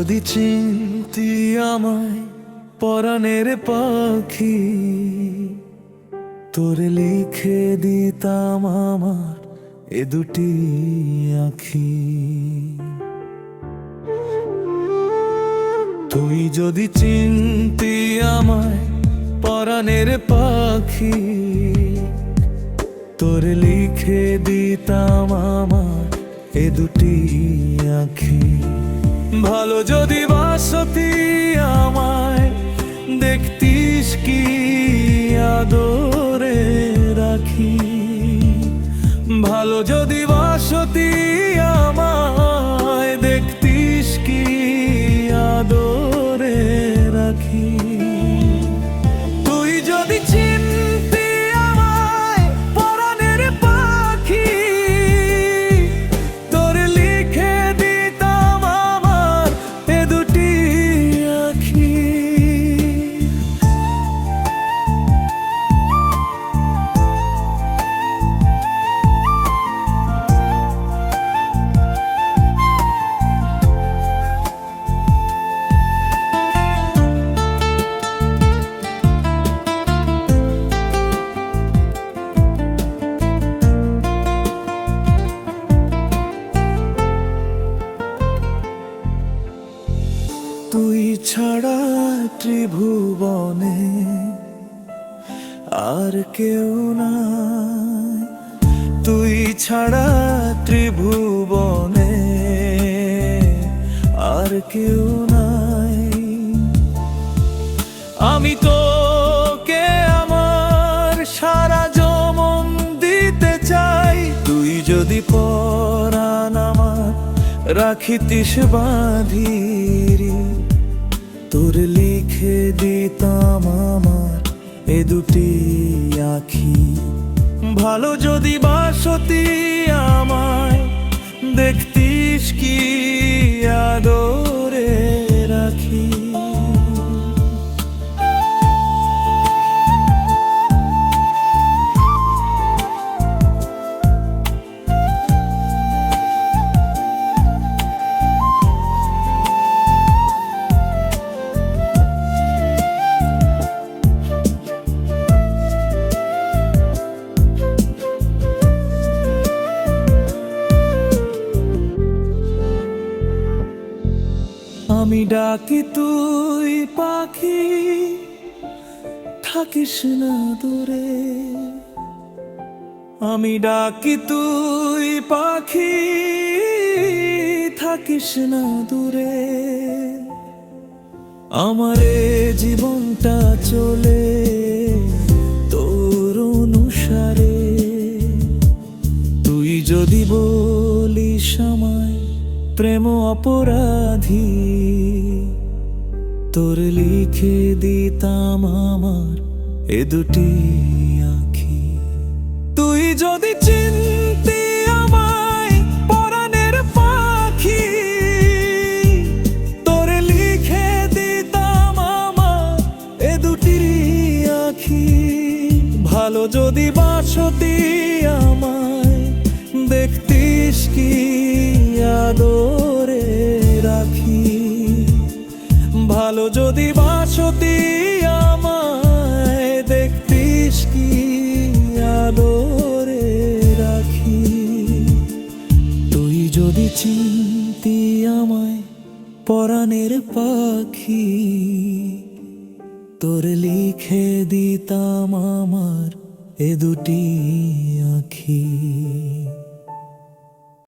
যদি চিনতি আমায় পরাণের পাখি, তোরে লিখে দিতাম আমার এ দুটি আখি। তুই যদি চিনতি আমায় পরাণের পাখি, তোরে লিখে দিতাম আমার এ দুটি আখি। ভালো যদি বাসতি আমায়, দেখতিস কি আদরে রাখি। ভালো যদি বাসতি আমায়, দেখতিস কি আদরে রাখি। তুই যদি চিনতি আমায় পরাণের পাখি, তোর লিখে দিতাম আমার এ দুটি আখি। তুই ছাড়া ত্রিভুবনে আর কেউ নাই, তুই ছাড়া ত্রিভুবনে আর কেউ নাই। আমি তোকে আমার সারা জীবন দিতে চাই। তুই যদি পরাণ আমার রাখিতিস বাঁধিরি, তোর লিখে দিতাম আমার এ দুটি আখি। ভালো যদি বাসতি আমায়, দেখতিস কি আদরে রাখি। আমি ডাকি তুই পাখি, থাকিস না দূরে। আমি ডাকি তুই পাখি, থাকিস না দূরে। আমার এ জীবনটা চলে তোর অনুসারে। তুই যদি বলিস আমায় প্রেম অপরাধী, তোর লিখে দিতাম আমার এ দুটি আখি। তুই যদি চিনতি আমায় পরাণের পাখি, তোর লিখে দিতাম আমার এ দুটি আখি। ভালো যদি বাসতি আমায়, দেখতিস কি আদরে রাখি। ভালো যদি বাসতি আমায়, দেখতিস কি আদরে রাখি। তুই যদি চিনতি আমায় পরাণের পাখি, তোর লিখে দিতাম আমার এ দুটি আখি।